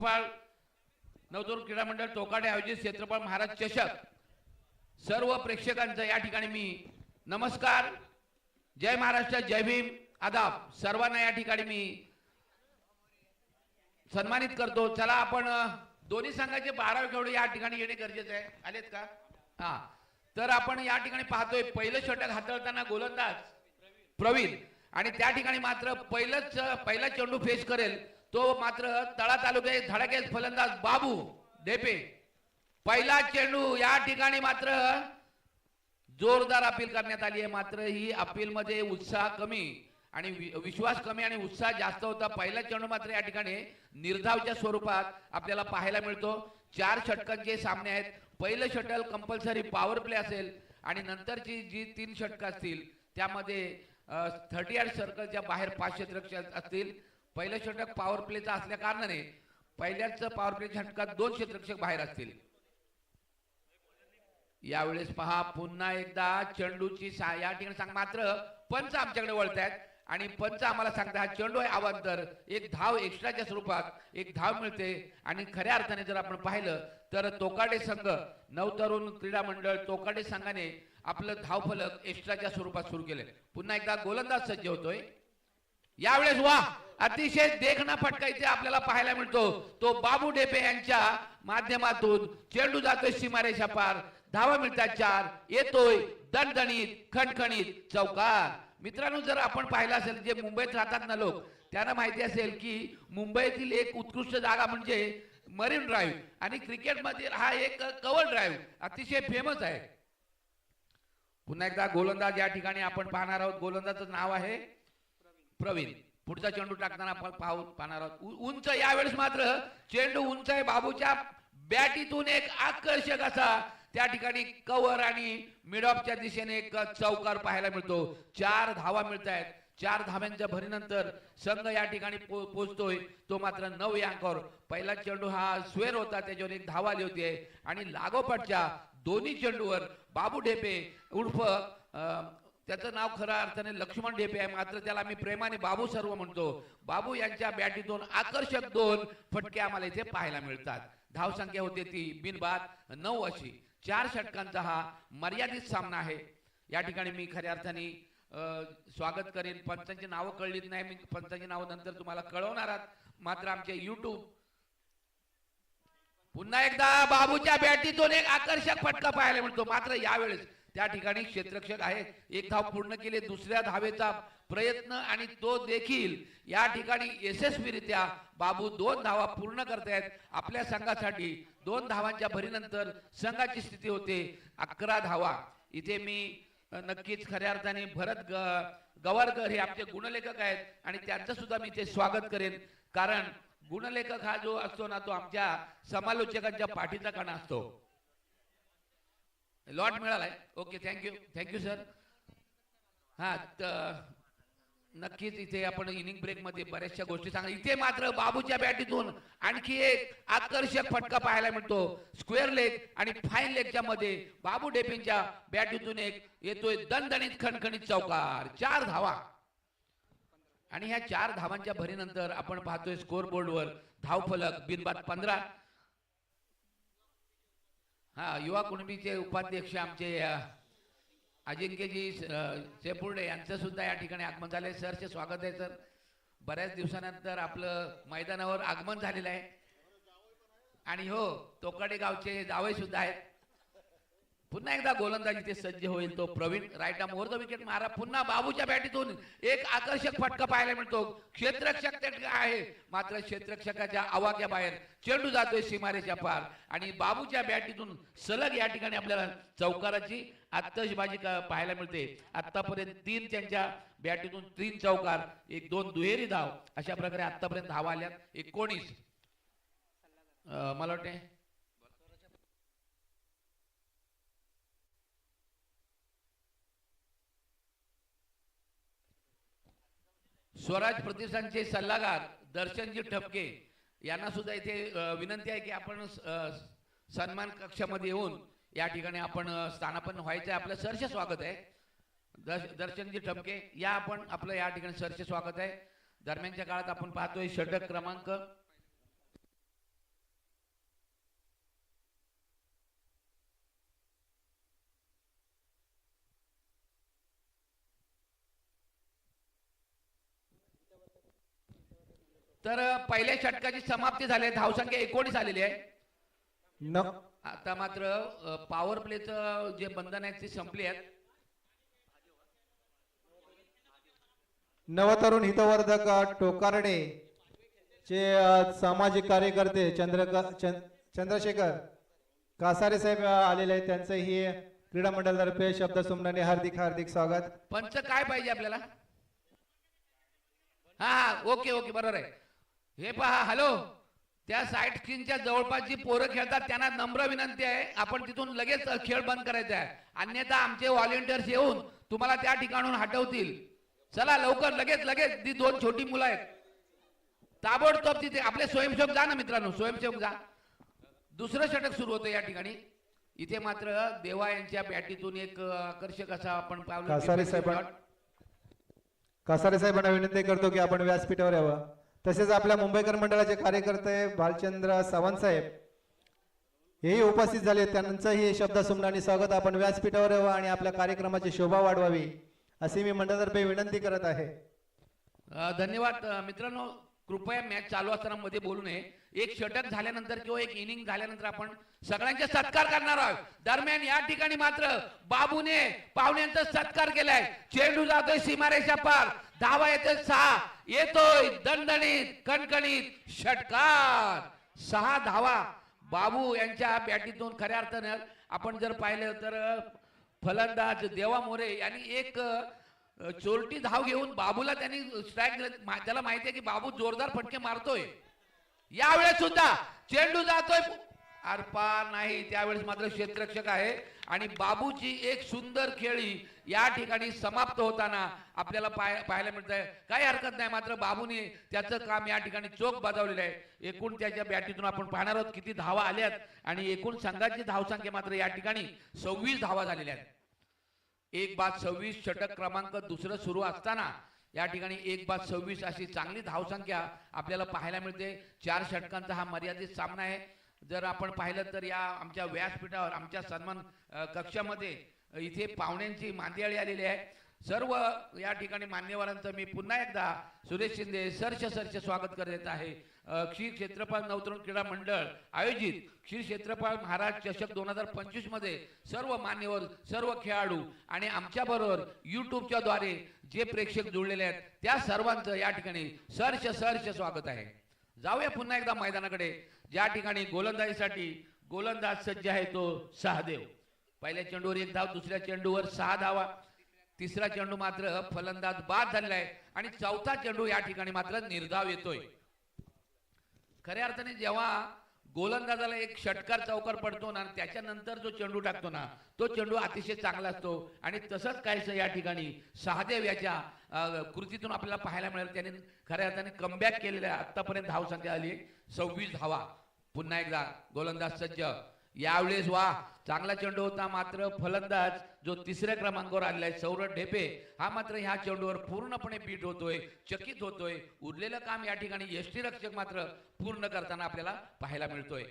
नवतरुण क्रीडा मंडळ टोकाडे आयोजित क्षेत्रफळ महाराज चषक सर्व प्रेक्षकांचं या ठिकाणी मी नमस्कार, जय महाराष्ट्र, जय भीम, आदाब सर्वांना या ठिकाणी मी सन्मानित करतो। चला आपण दोन्ही संघाचे 12 खेळाडू या ठिकाणी येणे गरजेचे आहे। आलेत का? हा, तर आपण या ठिकाणी पाहतोय पहिलं षटक हाताळताना गोलंदाज प्रवीण आणि त्या ठिकाणी मात्र पहिला चेंडू फेस करेल तो मात्र तळा तालुक्याचे धडाकेच फलंदाज बाबू ढेपे। पहिला चेंडू या ठिकाणी मात्र जोरदार अपील करण्यात आली आहे, मात्र ही अपील मध्ये उत्साह कमी आणि विश्वास कमी आणि उत्साह जास्त होता। पहिला चेंडू मात्र या ठिकाणी निर्धावच्या स्वरूपात आपल्याला पाहायला मिळतो। 4 षटकांचे सामने आहेत। पहिलं षटक कंपल्सरी पॉवर प्ले असेल आणि नंतरची जी 3 षटक असतील त्यामध्ये 38 सर्कलच्या बाहेर 5 क्षेत्ररक्षक असतील। पहिलं षटक पॉवर प्लेचा असल्या कारणाने पहिल्याच पॉवर प्ले षटकात 2 क्षेत्ररक्षक बाहेर असतील। यावेळेस पहा पुन्हा एकदा चेंडूची या ठिकाणी सांग मात्र पंच आमच्याकडे वळतायत आणि पंच आम्हाला सांगतात हा चेंडू आहे अवांतर, एक धाव एक्स्ट्राच्या स्वरूपात एक धाव मिळते आणि खऱ्या अर्थाने जर आपण पाहिलं तर तोकाडे संघ नवतरुण क्रीडा मंडळ तोकाडे संघाने आपलं धावफलक एक्स्ट्राच्या स्वरूपात सुरू केले। पुन्हा एकदा गोलंदाज सज्ज होतोय। यावेळेस वाह, अतिशय देखणा फटका इथे आपल्याला पाहायला मिळतो। तो बाबू ढेपे यांच्या माध्यमातून चेंडू जातोय सीमारेषा पार, धावा मिळतात 4, येतोय दणदणीत खणखणीत चौकार। मित्रांनो, जर आपण पाहिलं असेल जे मुंबईत राहतात ना लोक त्यांना माहिती असेल की मुंबईतील एक उत्कृष्ट जागा म्हणजे मरीन ड्राईव्ह आणि क्रिकेटमध्ये हा एक कव्हर ड्राईव्ह अतिशय फेमस आहे। पुन्हा एकदा गोलंदाज या ठिकाणी आपण पाहणार आहोत। गोलंदाजाचं नाव आहे प्रवीण। पुढचा चेंडू टाकताना आपण पाहणार आहोत उंच। यावेळेस मात्र चेंडू उंच आहे, बाबूच्या बॅटीतून एक आकर्षक असा त्या ठिकाणी कव्हर आणि मिड ऑफच्या दिशेने एक चौकार पाहायला मिळतो। 4 धावा मिळत आहेत। 4 धाव्यांच्या भरीनंतर संघ या ठिकाणी पोहोचतोय तो मात्र 9 अंकावर। पहिला चेंडू हा स्वेर होता, त्याच्यावर एक धावा आली होती आणि लागोपाठच्या दोन्ही चेंडूवर बाबू ढेपे उर्फ त्याचं नाव खऱ्या अर्थाने लक्ष्मण ढेपे आहे, मात्र त्याला आम्ही प्रेमाने बाबू सर्व म्हणतो। बाबू यांच्या बॅटीतून आकर्षक 2 फटके आम्हाला इथे पाहायला मिळतात। धावसंख्या होते ती बिनबाद 9 अशी। 4 षटकांचा हा मर्यादित सामना आहे। या ठिकाणी मी खऱ्या अर्थाने स्वागत करेन। पंचांची नावं कळलीच नाही, मी पंचांची नावं नंतर तुम्हाला कळवणार आहात। मात्र आमचे YouTube पुन्हा एकदा बाबूच्या बॅटीतून एक आकर्षक फटका पाहायला मिळतो, मात्र यावेळेस त्या ठिकाणी क्षेत्ररक्षक आहेत। एक धाव पूर्ण केली, दुसऱ्या धावेचा प्रयत्न आणि तो देखील या ठिकाणी यशस्वीरित्या बाबू 2 धावा पूर्ण करतायत आपल्या संघासाठी। 2 धावांच्या भरीनंतर संघाची स्थिती होते 11 धावा। इथे मी नक्कीच खऱ्या अर्थाने भरत गवारकर हे आमचे गुणलेखक आहेत आणि त्यांचं सुद्धा मी इथे स्वागत करेन, कारण गुणलेखक हा जो असतो ना तो आमच्या समालोचकांच्या पाठीचा कणा असतो। लॉट मिळालाय, ओके, थँक्यू सर। हा, नक्कीच इथे आपण इनिंग ब्रेक मध्ये बऱ्याचशा गोष्टी सांगा। इथे मात्र बाबूच्या बॅटीतून आणखी एक आकर्षक फटका पाहायला मिळतो। स्क्वेअर लेग आणि फाईन लेगच्या मध्ये बाबू ढेपेंच्या बॅटीतून एक येतोय दणदणीत खणखणीत चौकार। 4 धावा आणि ह्या 4 धावांच्या भरीनंतर आपण पाहतोय स्कोर बोर्डवर धावफलक बिनबाद 15। हा, युवा कुणबीचे उपाध्यक्ष आमचे अजिंक्यजी चेपुर्डे यांचं सुद्धा या ठिकाणी आगमन झाले। सरचे स्वागत आहे सर। बऱ्याच दिवसानंतर आपलं मैदानावर आगमन झालेलं आहे आणि हो, तोकाडे गावचे जावई सुद्धा आहेत। पुन्हा एकदा गोलंदाज इथे सज्ज होईल तो Praveen. Right arm over the wicket मारा। पुन्हा बाबूच्या बॅटीतून एक आकर्षक फटका पाहायला मिळतो। क्षेत्ररक्षक आहे, मात्र क्षेत्ररक्षकाच्या आवाक्या बाहेर चेंडू जातोय सीमारेषा पार आणि बाबूच्या बॅटीतून सलग या ठिकाणी आपल्याला चौकाराची आतषबाजी पाहायला मिळते। आतापर्यंत 3 त्यांच्या बॅटीतून 3 चौकार, 1-2 दुहेरी धाव, अशा प्रकारे आतापर्यंत धावा आल्या 19। मला वाटते स्वराज प्रतिष्ठानचे सल्लागार दर्शनजी ठपके यांना सुद्धा इथे विनंती आहे की आपण सन्मान कक्षामध्ये येऊन या ठिकाणी आपण स्थानापन्न व्हायचं आहे। आपलं सरचे स्वागत आहे। दर्शनजी ठपके या आपण आपलं या ठिकाणी सरचे स्वागत आहे। दरम्यानच्या काळात आपण पाहतोय षटक क्रमांक तर पहिल्या षटकाची समाप्ती झाली आहे. धावसंख्या 19 आलेली आहे. आता मात्र पॉवर प्लेचं जे बंधन आहेत ती संपली आहेत. नवतरुण हितवर्धक टोकारडे चे सामाजिक कार्यकर्ते चंद्रशेखर कासारे साहेब आलेले आहेत. त्यांचंही क्रीडा मंडळातर्फे शब्द सुमनाने हार्दिक हार्दिक स्वागत. पंच काय पाहिजे आपल्याला? हा ओके ओके बरोबर आहे. हे पहा, हॅलो, त्या साईड स्क्रीनच्या जवळपास जी पोरं खेळतात त्यांना नम्र विनंती आहे, आपण तिथून लगेच खेळ बंद करायचा आहे, अन्यथा आमचे व्हॉलेंटियर्स येऊन तुम्हाला त्या ठिकाणून हटवतील. चला लवकर, लगेच लगेच. ती दोन छोटी मुलं आहेत, ताबडतोब तिथे आपले स्वयंसेवक जा ना मित्रांनो, स्वयंसेवक जा. दुसरं षटक सुरू होतं या ठिकाणी. इथे मात्र देवा यांच्या बॅटीतून एक आकर्षक असा आपण पावलं. कासारे साहेबांना विनंती करतो की आपण व्यासपीठावर यावं. तसेच आपल्या मुंबईकर मंडळाचे कार्यकर्ते भालचंद्र सावंत साहेब हेही उपस्थित झाले. त्यांचंही शब्द सुमनाने स्वागत. आपण व्यासपीठावर यावं आणि आपल्या कार्यक्रमाची शोभा वाढवावी अशी मी मंडळातर्फे विनंती करत आहे. धन्यवाद मित्रांनो. कृपया मॅच चालू असताना मध्ये बोलू नये. एक षटक झाल्यानंतर किंवा एक इनिंग झाल्यानंतर आपण सगळ्यांचे सत्कार करणार आहोत. दरम्यान या ठिकाणी मात्र बाबूने पाहुण्यांचा सत्कार केलाय. चेंडू जातोय सीमारेषा पार, धावा येतोय 6, येतोय दणदणीत कणकणीत षटकार. 6 धावा बाबू यांच्या बॅटीतून. खऱ्या अर्थानं आपण जर पाहिलं तर फलंदाज देवा मोरे यांनी एक चोरटी धाव घेऊन बाबूला त्यांनी स्ट्राईक दिला. त्याला माहिती आहे की बाबू जोरदार फटके मारतोय. यावेळेस सुद्धा चेंडू जातोय आरपार नाही, त्यावेळेस मात्र क्षेत्ररक्षक आहे आणि बाबूची एक सुंदर खेळी या ठिकाणी समाप्त होताना आपल्याला पाहायला मिळत आहे. काही हरकत नाही, मात्र बाबूने त्याचं काम या ठिकाणी चोख बजावलेलं आहे. एकूण त्याच्या बॅटीतून आपण पाहणार आहोत किती धावा आल्यात आणि एकूण संघाची धावसंख्या मात्र या ठिकाणी 26 धावा झालेल्या आहेत. 1-26 षटक क्रमांक दुसरं सुरू असताना या ठिकाणी 1-26 अशी चांगली धावसंख्या आपल्याला पाहायला मिळते. 4 षटकांचा हा मर्यादित सामना आहे. जर आपण पाहिलं तर या आमच्या व्यासपीठावर आमच्या सन्मान कक्षामध्ये इथे पाहुण्यांची मांदियाळी आलेली आहे. सर्व या ठिकाणी मान्यवरांचं मी पुन्हा एकदा सुरेश शिंदे सरचे स्वागत करत आहे. श्री क्षेत्रपाल नवतरुण क्रीडा मंडळ आयोजित श्री क्षेत्रपाल महाराज चषक 2025 मध्ये सर्व मान्यवर, सर्व खेळाडू आणि आमच्या बरोबर युट्यूबच्या द्वारे जे प्रेक्षक जुळलेले आहेत त्या सर्वांचं या ठिकाणी सरचे स्वागत आहे. जाऊया पुन्हा एकदा मैदानाकडे, ज्या ठिकाणी गोलंदाजीसाठी गोलंदाज सज्ज आहे तो सहदेव. पहिल्या चेंडूवर 1 धाव, दुसऱ्या चेंडूवर 6 धावा, तिसरा चेंडू मात्र फलंदाज बाद झालेला आहे आणि चौथा चेंडू या ठिकाणी मात्र निर्धाव येतोय. खऱ्या अर्थाने जेव्हा गोलंदाजाला एक षटकार चौकार पडतो ना, त्याच्यानंतर जो चेंडू टाकतो ना तो चेंडू अतिशय चांगला असतो आणि तसंच काहीसं या ठिकाणी सहदेव याच्या कृतीतून आपल्याला पाहायला मिळेल. त्याने खऱ्या अर्थाने कमबॅक केलेल्या आतापर्यंत धावसंख्या आली 26 धावा. पुन्हा एकदा गोलंदाज सज्ज. यावेळेस चांगला चेंडू होता, मात्र फलंदाज जो तिसऱ्या क्रमांकावर आलेला आहे सौरभ ढेपे हा मात्र ह्या चेंडूवर पूर्णपणे बीट होतोय, चकित होतोय. उरलेलं काम या ठिकाणी यष्टीरक्षक मात्र पूर्ण करताना आपल्याला पाहायला मिळतोय.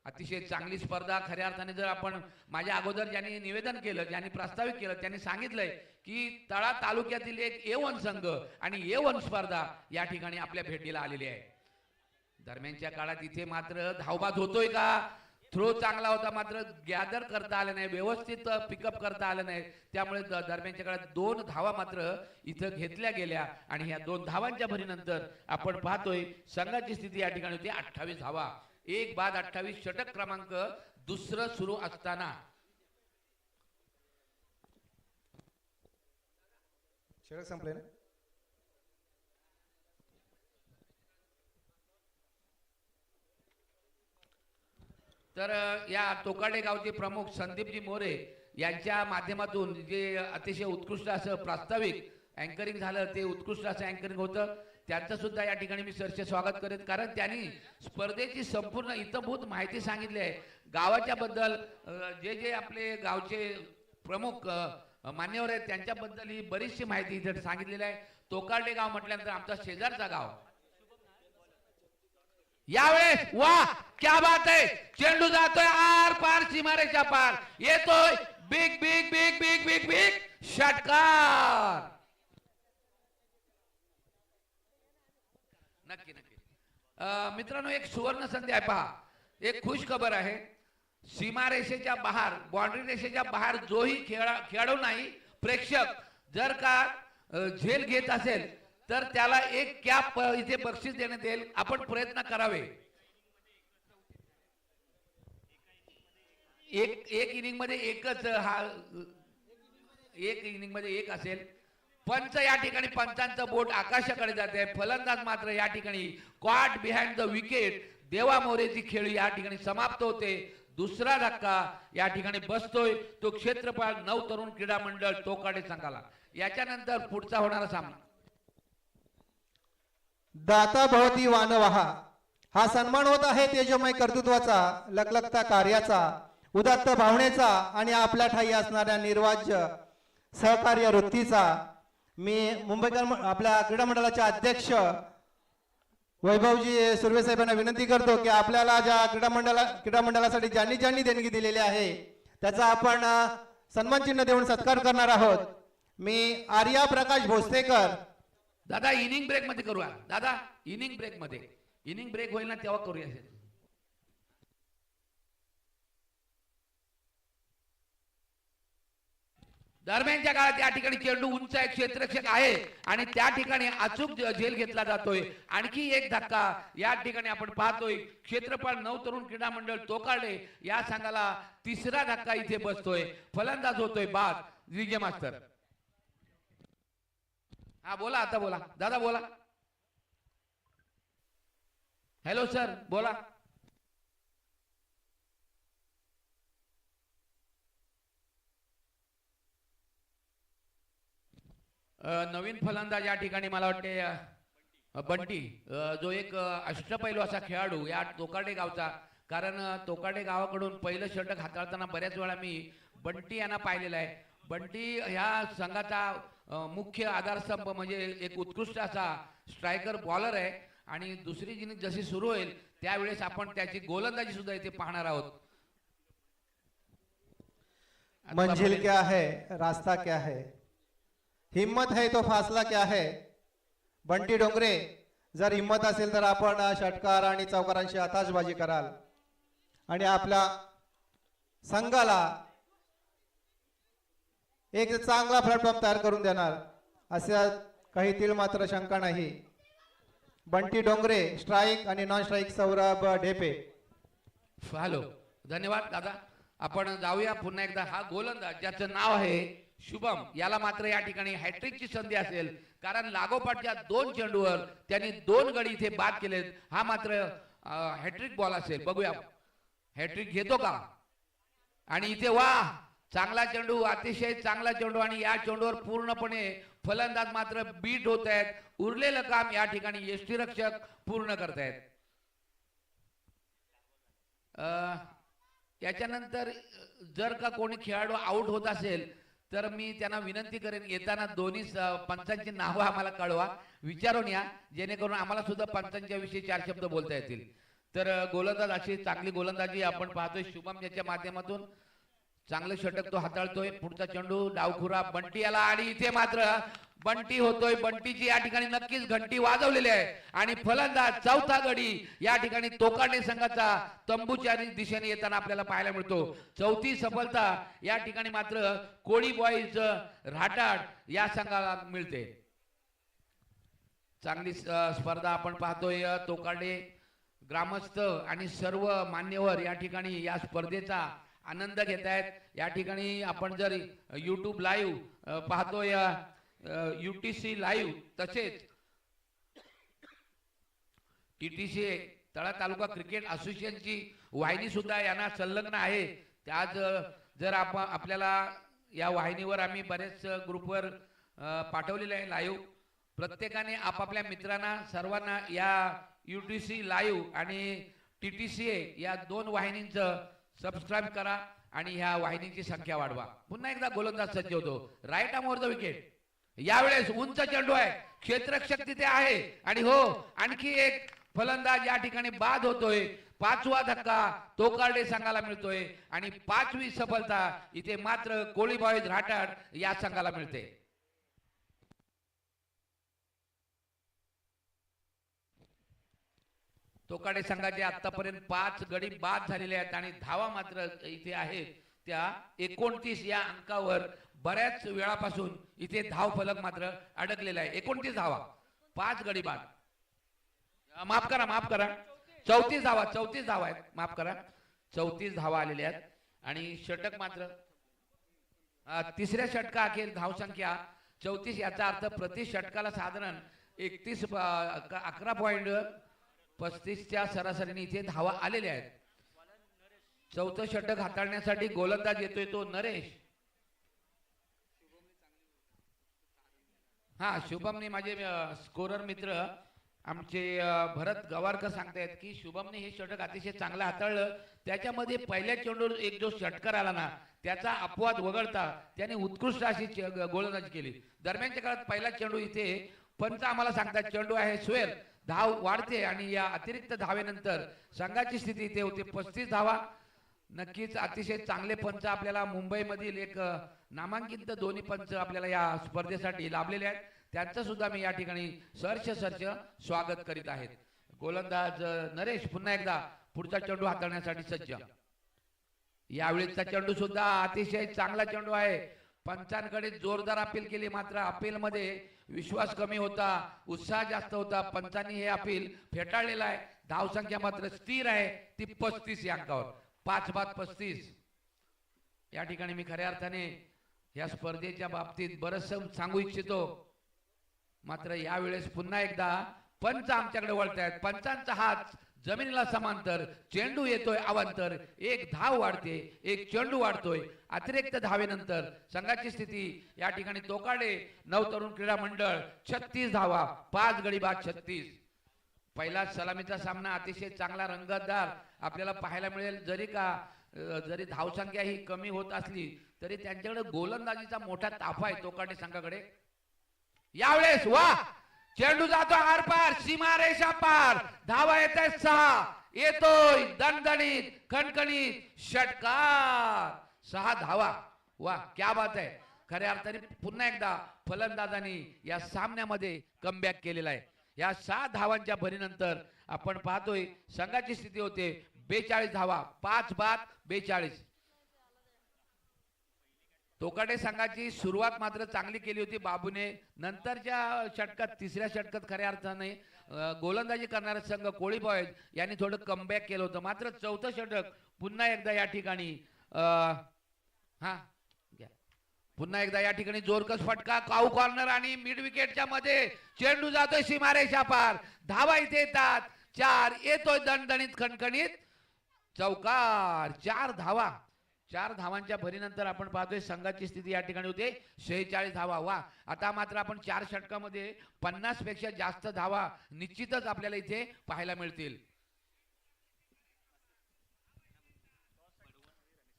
अतिशय चांगली स्पर्धा. खऱ्या अर्थाने जर आपण माझ्या अगोदर ज्यांनी निवेदन केलं, ज्यांनी प्रस्तावित केलं, त्यांनी सांगितलंय की तळा तालुक्यातील एक A1 संघ आणि A1 स्पर्धा या ठिकाणी आपल्या भेटीला आलेली आहे. दरम्यानच्या काळात इथे मात्र धावबाद होतोय का? थ्रो चांगला होता, मात्र गॅदर करता आलं नाही, व्यवस्थित पिकअप करता आलं नाही. त्यामुळे दरम्यानच्या काळात 2 धावा मात्र इथं घेतल्या गेल्या आणि ह्या 2 धावांच्या भरीनंतर आपण पाहतोय संघाची स्थिती या ठिकाणी होती 28 धावा. 1-28 षटक क्रमांक दुसरं सुरू असताना षटक संपले ना. तर या टोकाडे गावचे प्रमुख संदीपजी मोरे यांच्या माध्यमातून जे अतिशय उत्कृष्ट असं प्रास्ताविक अँकरिंग झालं, ते उत्कृष्ट असं अँकरिंग होतं. त्यांचं सुद्धा या ठिकाणी मी सरचे स्वागत करेन, कारण त्यांनी स्पर्धेची संपूर्ण इतंभूत माहिती सांगितली आहे. गावाच्या बद्दल जे आपले गावचे प्रमुख मान्यवर आहेत त्यांच्याबद्दल ही बरीचशी माहिती इथे सांगितलेली आहे. टोकाडे गाव म्हटल्यानंतर आमचा शेजारचा गाव. यावेळेस क्या बात आहे, चेंडू जातोय आर पार सीमारेषा पार, येतोय big big big big big big षटकार. नक्की मित्रांनो, एक सुवर्ण संधी आहे पहा. एक खुश खबर आहे. सीमारेषेच्या बाहेर, बाउंड्री रेषेच्या बाहेर जोही खेळाडू नाही, प्रेक्षक जर का झेल घेत असेल तर त्याला एक कॅप इथे बक्षीस देण्यात येईल. आपण प्रयत्न करावे. एक इनिंग मध्ये एकच एक इनिंग मध्ये एक असेल. पंच या ठिकाणी पंचांचं बोट आकाशाकडे जाते. फलंदाज मात्र या ठिकाणी कॉट बिहाइंड द विकेट देवा मोरेची खेळ या ठिकाणी समाप्त होते. दुसरा धक्का या ठिकाणी बसतोय तो क्षेत्रपाल 9 तरुण क्रीडा मंडळ टोकाडे संघाला. याच्यानंतर पुढचा होणारा सामना दाता भवती वानवहा हा सन्मान होत आहे तेजोमय कर्तृत्वाचा, लखलखता कार्याचा, उदात्त भावनेचा आणि आपल्या ठाई असणाऱ्या निर्वाज्य सहकार्य वृत्तीचा. मी मुंबईकर आपल्या क्रीडा मंडळाचे अध्यक्ष वैभवजी सुर्वे साहेबांना विनंती करतो की आपल्याला ज्या क्रीडा मंडळासाठी ज्यांनी देणगी दिलेली आहे त्याचा आपण सन्मान चिन्ह देऊन सत्कार करणार आहोत. मी आर्या प्रकाश भोसलेकर. दादा इनिंग ब्रेक मध्ये करूया. दादा इनिंग ब्रेक मध्ये, इनिंग ब्रेक होईल ना तेव्हा करूया. दरम्यानच्या काळात या ठिकाणी चेंडू उंच एक क्षेत्ररक्षक आहे आणि त्या ठिकाणी अचूक झेल घेतला जातोय. आणखी एक धक्का या ठिकाणी आपण पाहतोय. क्षेत्रपाल 9 तरुण क्रीडा मंडळ टोकाडे या संघाला तिसरा धक्का इथे बसतोय. फलंदाज होतोय बाद विजय मास्तर. हा बोला, आता बोला दादा, बोला. हॅलो सर, बोला. नवीन फलंदाज या ठिकाणी मला वाटते बंटी, जो एक अष्टपैलू असा खेळाडू या टोकाडे गावचा. कारण टोकाडे गावाकडून पहिलं षटक हाताळताना बऱ्याच वेळा मी बंटी यांना पाहिलेलं आहे. बंटी ह्या संघाचा मुख्य आधारस्तंभ म्हणजे एक उत्कृष्ट असा स्ट्रायकर बॉलर आहे. आणि दुसरी इनिंग जशी सुरू होईल त्यावेळेस आपण त्याची गोलंदाजी सुद्धा इथे पाहणार आहोत. मंजिल क्या है, रास्ता क्या है, हिम्मत है तो फासला क्या है. बंटी डोंगरे, जर हिम्मत असेल तर आपण षटकार आणि चौकारांची आताशबाजी कराल आणि आपल्या संघाला एक चांगला प्लॅटफॉर्म तयार करून देणार अशा काही तिळ मात्र शंका नाही. बंटी डोंगरे स्ट्राईक आणि non strike Saurabh Dhepe. Hello, धन्यवाद दादा. आपण जाऊया पुन्हा एकदा. हा गोलंदाज ज्याचं नाव आहे शुभम, याला मात्र या ठिकाणी हॅट्रिकची संधी असेल. कारण लागोपाठच्या 2 चेंडूवर त्यांनी 2 गडी इथे बाद केलेत. हा मात्र हॅट्रिक बॉल असेल. बघूया हॅट्रिक घेतो का. आणि इथे वा, चांगला चेंडू, अतिशय चांगला चेंडू. आणि या चेंडूवर पूर्णपणे फलंदाज मात्र बीट होत आहेत. उरलेलं काम या ठिकाणी यष्टीरक्षक पूर्ण करतायत. याच्यानंतर जर का कोणी खेळाडू आउट होत असेल तर मी त्यांना विनंती करेन, येताना दोन्ही पंचांची नावं आम्हाला कळवा, विचारून या, जेणेकरून आम्हाला सुद्धा पंचांच्या विषयी 4 शब्द बोलता येतील. तर गोलंदाज अशी चांगली गोलंदाजी आपण पाहतोय शुभम याच्या माध्यमातून. चांगलं षटक तो हाताळतोय. पुढचा चेंडू डावखुरा बंटी याला, आणि इथे मात्र बंटी होतोय. बंटीची या ठिकाणी नक्कीच घंटी वाजवलेली आहे. आणि फलंदाज चौथा गडी या ठिकाणी टोकाडे संघाचा तंबूच्या दिशेने येताना आपल्याला पाहायला मिळतो. चौथी सफलता या ठिकाणी मात्र कोळी बॉईज राठाड या संघाला मिळते. चांगली स्पर्धा आपण पाहतोय. टोकाडे ग्रामस्थ आणि सर्व मान्यवर या ठिकाणी या स्पर्धेचा आनंद घेत आहेत. या ठिकाणी आपण जर YouTube लाईव्ह पाहतोय, UTC लाईव्ह, तसेच TTC तळा तालुका क्रिकेट असोसिएशनची वाहिनी सुद्धा यांना संलग्न आहे. त्याच जर आपण आपल्याला या वाहिनीवर आम्ही बरेच ग्रुपवर पाठवलेले आहे लाईव्ह. प्रत्येकाने आपापल्या मित्रांना सर्वांना या UTC लाईव्ह आणि TTC या 2 वाहिनींचं सबस्क्राईब करा आणि ह्या वाहिनीची संख्या वाढवा. पुन्हा एकदा गोलंदाज सज्ज होतो. Right arm over the wicket. यावेळेस उंच चेंडू आहे, क्षेत्ररक्षक तिथे आहे. आणि हो, आणखी एक फलंदाज या ठिकाणी बाद होतोय. 5वा धक्का टोकाडे संघाला मिळतोय आणि 5वी सफलता इथे मात्र कोळी बॉईज राठाड या संघाला मिळते. तोकाडे संघाचे आतापर्यंत 5 गडी बाद झालेले आहेत आणि धावा मात्र इथे आहेत त्या 29 या अंकावर बऱ्याच वेळापासून इथे धाव फलक मात्र अडकलेला आहे. 29 धावा, 5 गडी बाद. माफ करा 34 धावा आहेत. माफ करा 34 धावा आलेल्या आहेत आणि षटक मात्र तिसऱ्या षटका अखेर धावसंख्या 34. याचा अर्थ प्रति षटकाला साधारण 11.35च्या सरासरीने इथे धावा आलेल्या आहेत. चौथं षटक हाताळण्यासाठी गोलंदाज येतोय तो नरेश. हा शुभमने माझे स्कोरर मित्र आमचे भरत गवारकर सांगतायत की शुभमने हे षटक अतिशय चांगलं हाताळलं. त्याच्यामध्ये पहिल्या चेंडूवर एक जो षटकार आला ना त्याचा अपवाद वगळता त्याने उत्कृष्ट अशी गोलंदाजी केली. दरम्यानच्या काळात पहिला चेंडू इथे पंच आम्हाला सांगतात चेंडू आहे स्वेर, धाव वाढते आणि या अतिरिक्त धावेनंतर संघाची स्थिती इथे होते 35 धावा. नक्कीच अतिशय चांगले पंच आपल्याला मुंबईमधील एक नामांकित दोन्ही पंच आपल्याला या स्पर्धेसाठी लाभलेले आहेत. त्यांचं सुद्धा मी या ठिकाणी सहर्ष स्वागत करीत आहेत. गोलंदाज नरेश पुन्हा एकदा पुढचा चेंडू हाताळण्यासाठी सज्ज. यावेळीचा चेंडू सुद्धा अतिशय चांगला चेंडू आहे. पंचांकडे जोरदार अपील केली मात्र अपील मध्ये विश्वास कमी होता, उत्साह जास्त होता. पंचांनी हे अपील फेटाळलेलं आहे. धावसंख्या मात्र स्थिर आहे ती 35 या अंकावर. 5 बाद 35. या ठिकाणी मी खऱ्या अर्थाने या स्पर्धेच्या बाबतीत बरंचसं सांगू इच्छितो मात्र यावेळेस पुन्हा एकदा पंच आमच्याकडे वळतायत. पंचांचा हात जमिनीला समांतर, चेंडू येतोय अवांतर, एक धाव वाढते, एक चेंडू वाढतोय. अतिरिक्त धावेनंतर संघाची स्थिती या ठिकाणी तोकाडे नवतरुण क्रीडा मंडळ 36 धावा, 5 गडी बाद 36. पहिला सलामीचा सामना अतिशय चांगला रंगतदार आपल्याला पाहायला मिळेल. जरी धावसंख्या ही कमी होत असली तरी त्यांच्याकडे गोलंदाजीचा मोठा ताफा आहे तोकाडे संघाकडे. यावेळेस वा चेंडू जातो आरपार, सीमारेषा पार, धावा येत आहेत 6. येतोय दणदणीत खणखणीत षटकार, 6 धावा. वा क्या बात आहे. खऱ्या अर्थाने पुन्हा एकदा फलंदाजांनी या सामन्यामध्ये कमबॅक केलेला आहे. या 6 धावांच्या भरीनंतर आपण पाहतोय संघाची स्थिती होते 42 धावा, 5 बाद 42. तोकाडे संघाची सुरुवात मात्र चांगली केली होती बाबूने. नंतरच्या षटकात, तिसऱ्या षटकात खऱ्या अर्थाने गोलंदाजी करणारा संघ कोळी बॉयज यांनी थोडं कमबॅक केलं होतं. मात्र चौथं षटक पुन्हा एकदा या ठिकाणी पुन्हा एकदा या ठिकाणी जोरकस फटका, काऊ कॉर्नर आणि मिड विकेटच्या मध्ये चेंडू जातोय सीमारेषा पार, धावा इथे येतात 4. येतोय दणदणीत खणखणीत चौकार, 4 धावा. 4 धावांच्या भरीनंतर आपण पाहतोय संघाची स्थिती या ठिकाणी होते 46 धावा. वा आता मात्र आपण 4 षटकामध्ये 50 पेक्षा जास्त धावा निश्चितच आपल्याला इथे पाहायला मिळतील.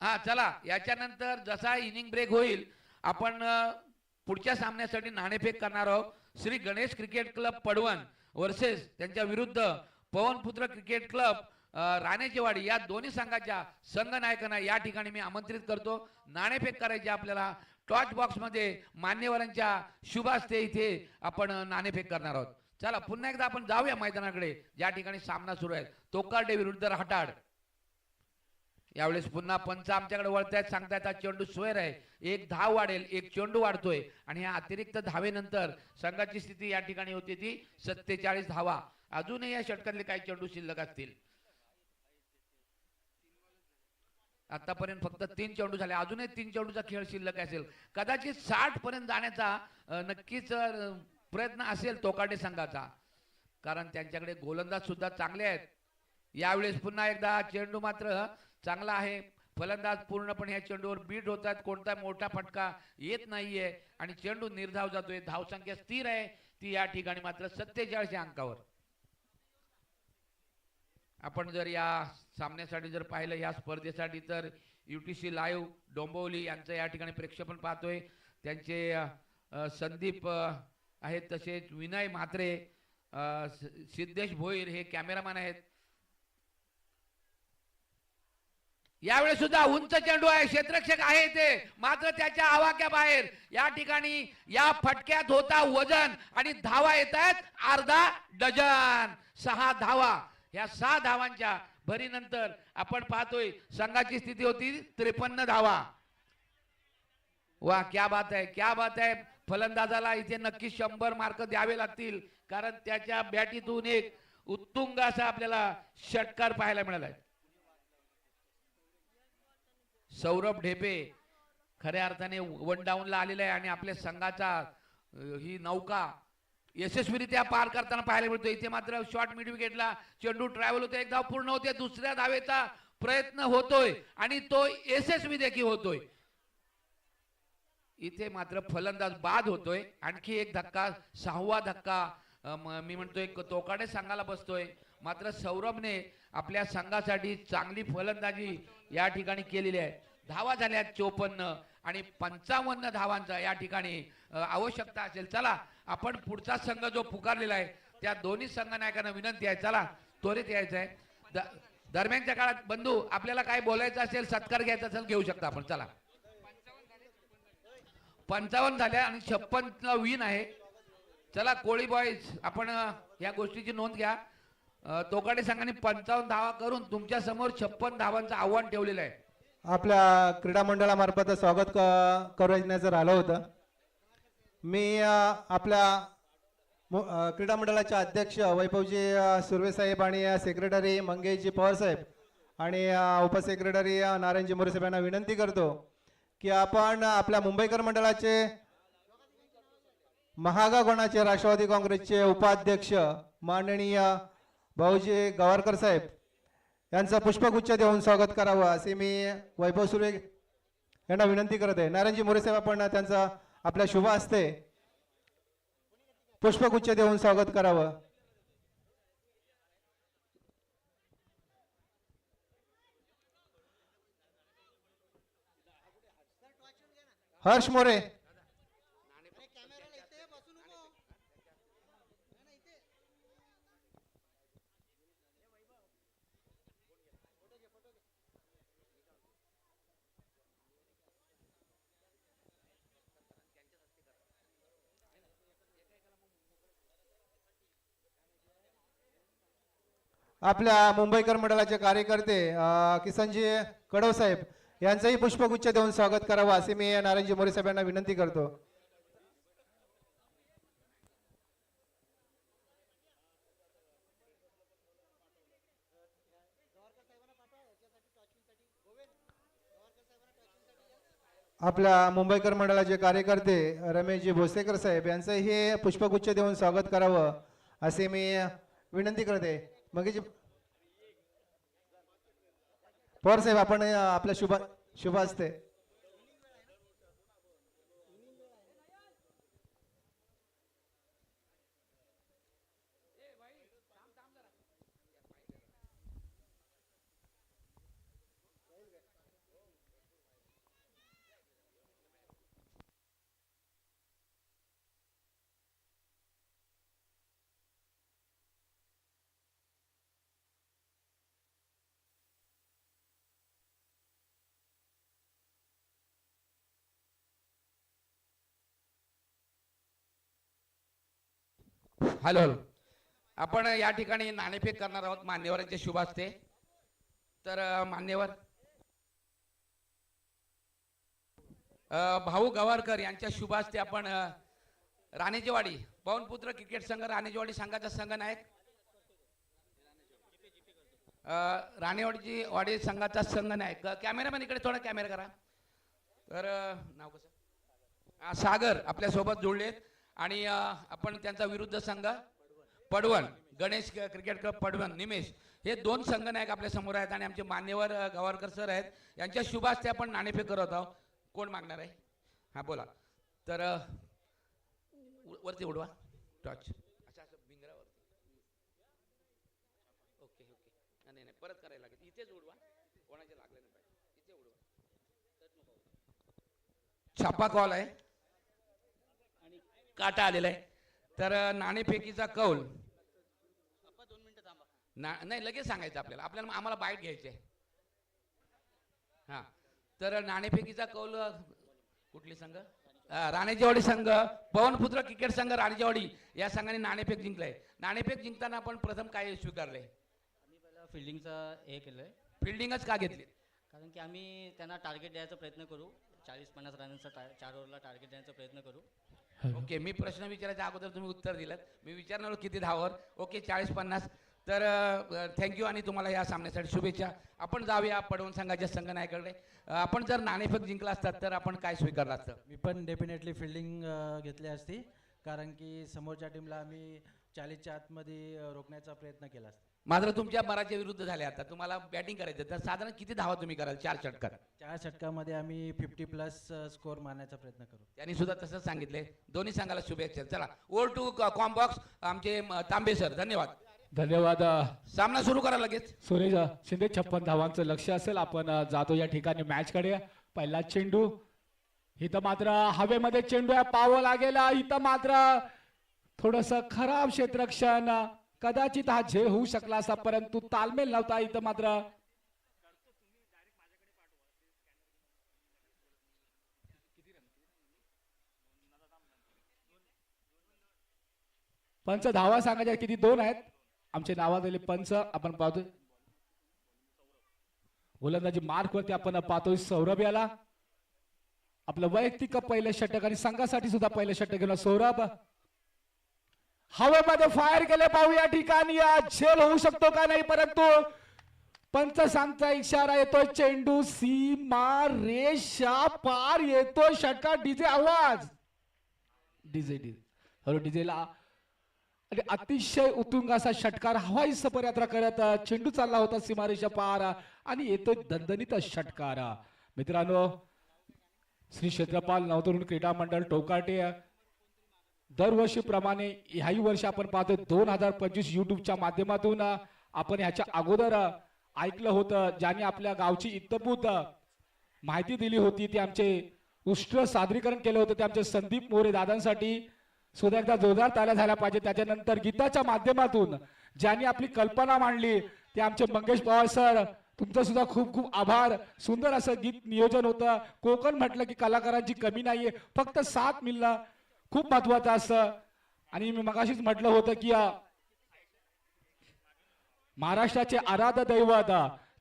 हा चला याच्यानंतर जसा इनिंग ब्रेक होईल आपण पुढच्या सामन्यासाठी नाणेफेक करणार आहोत. Shri Ganesh cricket club Padvan versus त्यांच्या विरुद्ध पवनपुत्र क्रिकेट क्लब राणेचेवाडी या दोन्ही संघाच्या संघनायकांना या ठिकाणी मी आमंत्रित करतो. नाणेफेक करायची आपल्याला. टॉच बॉक्स मध्ये मान्यवरांच्या शुभ हस्ते इथे आपण नाणेफेक करणार आहोत. चला पुन्हा एकदा आपण जाऊया मैदानाकडे ज्या ठिकाणी सामना सुरू आहे तोकाडे विरुद्ध राहटाड. यावेळेस पुन्हा पंच आमच्याकडे वळतायत, सांगतायत हा चेंडू स्वेर आहे, एक धाव वाढेल, एक चेंडू वाढतोय आणि या अतिरिक्त धावेनंतर संघाची स्थिती या ठिकाणी होती ती 47 धावा. अजूनही या षटकातले काही चेंडू शिल्लक असतील. आतापर्यंत फक्त 3 चेंडू झाले, अजूनही 3 चेंडूचा खेळ शिल्लक असेल. कदाचित 60 पर्यंत जाण्याचा नक्कीच प्रयत्न असेल तोकाडे संघाचा, कारण त्यांच्याकडे गोलंदाज सुद्धा चांगले आहेत. यावेळेस पुन्हा एकदा चेंडू मात्र चांगला आहे. फलंदाज पूर्णपणे या चेंडूवर बीट होतात, कोणता मोठा फटका येत नाहीये आणि चेंडू निर्धाव जातोय. धावसंख्या स्थिर आहे ती या ठिकाणी मात्र 47 या अंकावर. आपण जर या सामन्यासाठी जर पाहिलं या स्पर्धेसाठी तर UTC लाईव्ह डोंबिवली यांचं या ठिकाणी प्रेक्षेपण पाहतोय. त्यांचे संदीप आहेत, तसेच विनय म्हात्रे, सिद्धेश भोईर हे कॅमेरामॅन आहेत. यावेळी सुद्धा उंच चेंडू आहे, क्षेत्ररक्षक आहे ते मात्र त्याच्या आवाक्या बाहेर. या ठिकाणी या फटक्यात होता वजन आणि धावा येत आहेत अर्धा डझन. 6 धावा ह्या 6 धावांच्या भरीनंतर आपण पाहतोय संघाची स्थिती होती 53 धावा. वा क्या बात आहे, क्या बात आहे. फलंदाजाला इथे नक्की 100 मार्क द्यावे लागतील, कारण त्याच्या बॅटीतून एक उत्तुंग असा आपल्याला षटकार पाहायला मिळाला आहे. सौरभ ढेपे खऱ्या अर्थाने वन डाऊनला आलेला आहे आणि आपल्या संघाचा ही नौका यशस्वीरित्या पार करताना पाहायला मिळतो. इथे मात्र शॉर्ट मिड विकेटला चेंडू ट्रॅव्हल होते, एक धाव पूर्ण होते, दुसऱ्या धावेचा प्रयत्न होतोय आणि तो यशस्वी देखील होतोय. इथे मात्र फलंदाज बाद होतोय. आणखी एक धक्का, 6वा धक्का मी म्हणतोय तोकाडे संघाला बसतोय. मात्र सौरभने आपल्या संघासाठी चांगली फलंदाजी या ठिकाणी केलेली आहे. धावा झाल्या 54 आणि 55 धावांचा या ठिकाणी आवश्यकता असेल. चला आपण पुढचा संघ जो पुकारलेला आहे त्या दोन्ही संघनायकांना विनंती आहे, चला त्वरित यायचं आहे. दरम्यानच्या काळात बंधू आपल्याला काय बोलायचं असेल, सत्कार घ्यायचा असेल घेऊ शकता आपण. चला 55 झाल्या आणि 56 विन आहे. चला कोळी बॉईज आपण या गोष्टीची नोंद घ्या. तोकाडे संघाने 55 धावा करून तुमच्या समोर 56 धावांचं आव्हान ठेवलेलं आहे. आपल्या क्रीडा मंडळामार्फत स्वागत करण्याचं राहिलं होतं. मी आपल्या क्रीडा मंडळाचे अध्यक्ष वैभवजी सुर्वे साहेब आणि सेक्रेटरी मंगेशजी पवार साहेब आणि उपसेक्रेटरी नारायणजी मोरे साहेब यांना विनंती करतो की आपण आपल्या मुंबईकर मंडळाचे महागागोणाचे राष्ट्रवादी काँग्रेसचे उपाध्यक्ष माननीय भाऊजी गवारकर साहेब यांचं पुष्पगुच्छ देऊन स्वागत करावं असे मी वैभव सुर्वे यांना विनंती करत आहे. नारायणजी मोरे साहेब आपण त्यांचा आपल्या शुभ हस्ते पुष्पगुच्छ देऊन स्वागत करावं. हर्ष मोरे आपल्या मुंबईकर मंडळाचे कार्यकर्ते किसनजी कडव साहेब यांचंही पुष्पगुच्छ देऊन स्वागत करावं असे मी नारायणजी मोरे साहेब यांना विनंती करतो. आपल्या मुंबईकर मंडळाचे कार्यकर्ते रमेशजी भोसेकर साहेब यांचंही पुष्पगुच्छ देऊन स्वागत करावं असे मी विनंती करते. मग पवार साहेब आपण आपल्या शुभ हस्ते हॅलो हॅलो आपण या ठिकाणी नाणेफेक करणार आहोत मान्यवरांचे शुभ हस्ते. तर मान्यवर भाऊ गवारकर यांच्या शुभ हस्ते आपण राणेजेवाडी पवनपुत्र क्रिकेट संघ राणेजेवाडी संघाचा संघनायक राणेवाडीची वाडी संघाचा संघनायक कॅमेरामॅन इकडे थोडा कॅमेरा करा. तर नाव कसं सागर आपल्यासोबत जोडलेत आणि आपण त्यांचा विरुद्ध संघ पडवण गणेश क्रिकेट क्लब पडवण निमेश हे 2 संघनायक आपल्या समोर आहेत आणि आमचे मान्यवर गवारकर सर आहेत. यांच्या शुभ हस्ते आपण नाणेफेक करत आहोत. कोण मागणार आहे? हां बोला. तर वरती उडवा टॉर्च असं असं भिंगरावरती. ओके ओके नाही नाही परत करायला लागेल. इथेच उडवा, कोणाचे लागले नाही पाहिजे. इथे उडवा. छापा कॉल आहे, काटा आलेला आहे. तर नाणेफेकीचा कौल नाही लगेच सांगायचं आपल्याला आम्हाला बाईट घ्यायची आहे. हां तर नाणेफेकीचा कौल कुठली संघ? राणेजेवाडी संघ पवनपुत्र क्रिकेट संघ राणेजेवाडी या संघाने नाणेफेक जिंकलाय. नाणेफेक जिंकताना आपण प्रथम काय स्वीकारले? फिल्डिंगचं हे केलं आहे, फिल्डिंगच का घेतली? कारण की आम्ही त्यांना टार्गेट द्यायचा प्रयत्न करू. 40-50 रनांचा 4 ओव्हरला टार्गेट द्यायचा प्रयत्न करू. ओके, मी प्रश्न विचारायच्या अगोदर तुम्ही उत्तर दिलं. मी विचारणार होतो किती धावावर. ओके, 40-50. तर थँक्यू आणि तुम्हाला या सामन्यासाठी शुभेच्छा. आपण जाऊया पडवण संघाच्या संघनायकाकडे. आपण जर नाणेफेक जिंकला असतात तर आपण काय स्वीकारलं असतं? मी पण डेफिनेटली फिल्डिंग घेतली असती, कारण की समोरच्या टीमला आम्ही 40च्या आतमध्ये रोखण्याचा प्रयत्न केला असता. मात्र तुमच्या बराच्या विरुद्ध झाले. आता तुम्हाला बॅटिंग करायचं तर साधारण किती धावा तुम्ही कराल 4 षटकार? 4 षटकामध्ये आम्ही 50+ स्कोअर मारण्याचा प्रयत्न करू. त्यांनी सुद्धा तसंच सांगितले. दोन्ही संघाला शुभेच्छा. चला ओव्हर टू कॉम्बॉक्स आमचे तांबे सर. धन्यवाद. धन्यवाद. सामना सुरू करा लगेच. सुरेश शिंदे 56 धावांचं लक्ष असेल. आपण जातो या ठिकाणी मॅच कडे. पहिला चेंडू इथं मात्र हवेमध्ये चेंडू आहे, पाव लागेला. इथं मात्र थोडस खराब क्षेत्ररक्षण, कदाचित हा झेल होऊ शकला असता परंतु तालमेल नव्हता. इथं मात्र पंच धावा सांगायच्या किती? 2 आहेत. आमचे नावाजलेले पंच आपण पाहतोय. गोलंदाजी मार्क वरती आपण पाहतोय सौरभ याला. आपलं वैयक्तिक पहिलं षटक आणि संघासाठी सुद्धा पहिलं षटक घेऊन सौरभ हवेमध्ये फायर केले. पाहू या ठिकाणी झेल होऊ शकतो का नाही, परंतु पंच सांगता इशारा येतोय. चेंडू सीमा रेषा पार येतोय. षटकार डीजे आवाज. डीजे हॅलो डीजेला आणि अतिशय उत्तुंग असा षटकार हवाई सफरयात्रा करत चेंडू चालला होता सीमारेषा पार आणि येतोय दणदणीत षटकार. मित्रांनो, श्री क्षेत्रपाल नवतरुण क्रीडा मंडळ टोकाटे दरवर्षीप्रमाणे ह्याही वर्षी आपण पाहतोय 2025 युट्यूबच्या माध्यमातून आपण ह्याच्या अगोदर ऐकलं होतं. ज्यांनी आपल्या गावची इत्तभूत माहिती दिली होती ते आमचे उत्कृष्ट सादरीकरण केलं होतं ते आमचे संदीप मोरे दादांसाठी सुद्धा एकदा जोरदार ताल्या झाल्या पाहिजे. त्याच्यानंतर गीताच्या माध्यमातून ज्यांनी आपली कल्पना मांडली ते आमचे मंगेश पवार सर, तुमचं सुद्धा खूप खूप आभार. सुंदर असं गीत नियोजन होतं. कोकण म्हटलं की कलाकारांची कमी नाहीये, फक्त साथ मिळणं खूप महत्वाचं असतं. आणि मी मगाशीच म्हटलं होतं की महाराष्ट्राचे आराध्य दैवत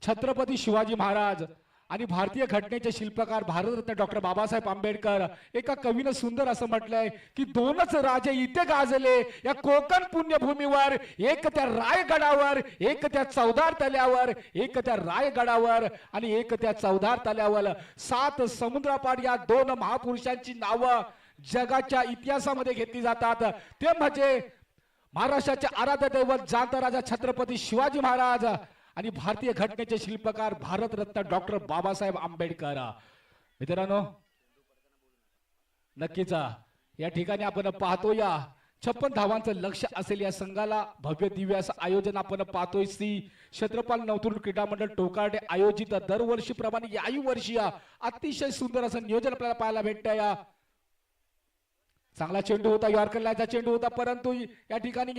छत्रपती शिवाजी महाराज आणि भारतीय घटनेचे शिल्पकार भारतरत्न डॉक्टर बाबासाहेब आंबेडकर एका कवीनं सुंदर असं म्हटलंय की 2च राजे इथे गाजले या कोकण पुण्यभूमीवर, एक त्या रायगडावर, एक त्या चौदार तल्यावर, एक त्या रायगडावर आणि एक त्या चौदार तल्यावर. 7 समुद्रापार या 2 महापुरुषांची नावं जगाच्या इतिहासामध्ये घेतली जातात. ते म्हणजे महाराष्ट्राचे आराध्य दैवत जाणता राजा छत्रपती शिवाजी महाराज आणि भारतीय घटनेचे शिल्पकार भारतरत्न डॉक्टर बाबासाहेब आंबेडकर. मित्रांनो, नक्कीच या ठिकाणी आपण पाहतो या 56 धावांचं लक्ष असेल या संघाला भव्य दिव्य असं आयोजन आपण पाहतोय. श्री क्षेत्रपाल नवतरुण क्रीडा मंडळ टोकाटे आयोजित दरवर्षीप्रमाणे याही वर्षी अतिशय सुंदर असं नियोजन आपल्याला पाहायला भेटतंय. चांगला चेंडू होता, यॉर्कर लायचा चेंडू होता, परंतु या ठिकाणी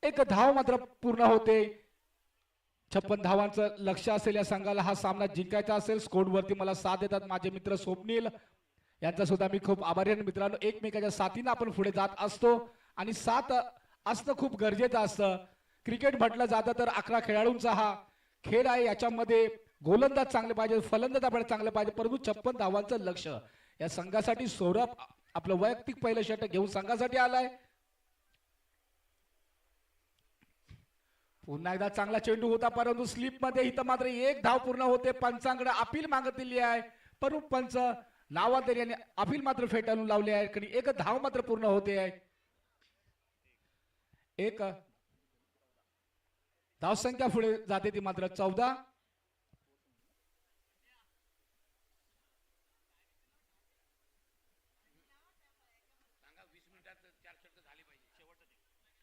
एक धाव मात्र पूर्ण होते. 56 धावांचं लक्ष असेल या संघाला हा सामना जिंकायचा असेल. स्कोर वरती मला साथ देतात माझे मित्र स्वप्नील, यांचा सुद्धा मी खूप आभारी आहे. मित्रांनो, एकमेकाच्या साथीने आपण पुढे जात असतो आणि साथ असणं खूप गरजेचं असतं. क्रिकेट म्हटलं जातं तर 11 खेळाडूंचा हा खेळ आहे. याच्यामध्ये गोलंदाज चांगले पाहिजे, फलंदाज आपल्याला चांगले पाहिजे, परंतु 56 धावांचं लक्ष या संघासाठी सौरभ आपलं वैयक्तिक पहिलं षटक घेऊन संघासाठी आलाय. पुन्हा एकदा चांगला चेंडू होता, परंतु स्लिप मध्ये इथं मात्र 1 धाव पूर्ण होते. पंचांकडे अपील मागितलेली आहे, परंतु पंच नावातरी यांनी अपील मात्र फेटाळून लावले आहे. कारण 1 धाव मात्र पूर्ण होते आहे. 1 धावसंख्या पुढे जाते ती मात्र 14.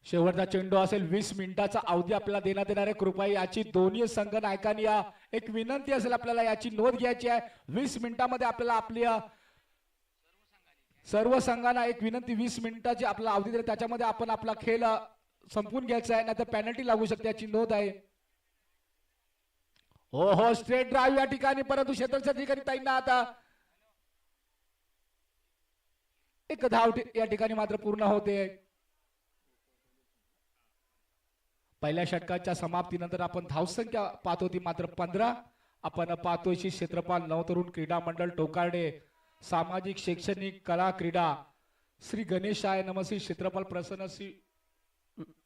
शेवटचा चेंडू असेल. 20 मिनिटाचा अवधी आपल्याला देण्यात येणार आहे. कृपया याची दोन्ही संघ नायकांनी एक विनंती असेल आपल्याला याची नोंद घ्यायची आहे. 20 मिनिटांमध्ये आपल्याला आपल्या सर्व संघांना एक विनंती, 20 मिनिटाची आपल्याला अवधी दिली त्याच्यामध्ये आपण आपला खेळ संपून घ्यायचा आहे, नाहीतर पेनल्टी लागू शकते याची नोंद आहे. हो स्ट्रेट ड्राईव्ह या ठिकाणी, परंतु क्षेत्ररक्षण ठिकाणी ताईंना आता 1 धाव या ठिकाणी मात्र पूर्ण होते. पहिल्या षटकाच्या समाप्तीनंतर आपण धावसंख्या पाहतो ती मात्र 15. आपण पाहतोय श्री क्षेत्रपाल नवतरुण क्रीडा मंडळ टोकार्डे सामाजिक शैक्षणिक कला क्रीडा श्री गणेशाय नमः श्री क्षेत्रपाल प्रसन्न श्री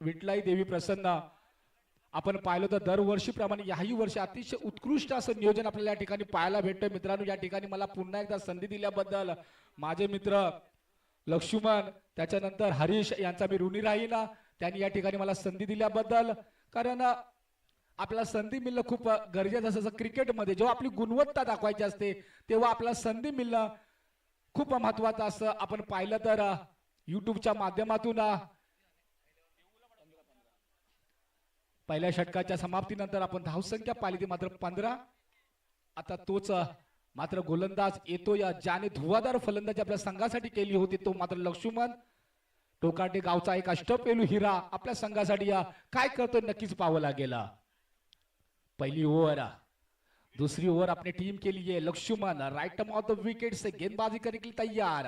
विठलाई देवी प्रसन्न. आपण पाहिलं तर दरवर्षीप्रमाणे याही वर्षी अतिशय उत्कृष्ट असं नियोजन आपल्याला या ठिकाणी पाहायला भेटतंय. मित्रांनो, या ठिकाणी मला पुन्हा एकदा संधी दिल्याबद्दल माझे मित्र लक्ष्मण त्याच्यानंतर हरीश यांचा मी ऋणी राहील. त्यांनी या ठिकाणी मला संधी दिल्याबद्दल. कारण आपल्याला संधी मिळणं खूप गरजेचं असं क्रिकेटमध्ये जेव्हा आपली गुणवत्ता दाखवायची असते तेव्हा आपल्याला संधी मिळणं खूप महत्वाचं असं आपण पाहिलं तर युट्यूबच्या माध्यमातून पहिल्या षटकाच्या समाप्तीनंतर आपण धावसंख्या पाहिली ती मात्र 15. आता तोच मात्र गोलंदाज येतो या ज्याने धुवाधार फलंदाजी आपल्या संघासाठी केली होती तो मात्र लक्ष्मण टोकाटे गावचा एक अष्टपैलू हिरा आपल्या संघासाठी काय करतोय नक्कीच पाहावं लागेल. पहिली ओव्हर दूसरी ओव्हर अपनी टीम के लिए Laxman right of the wicket से गेंदबाजी करने के लिए तैयार.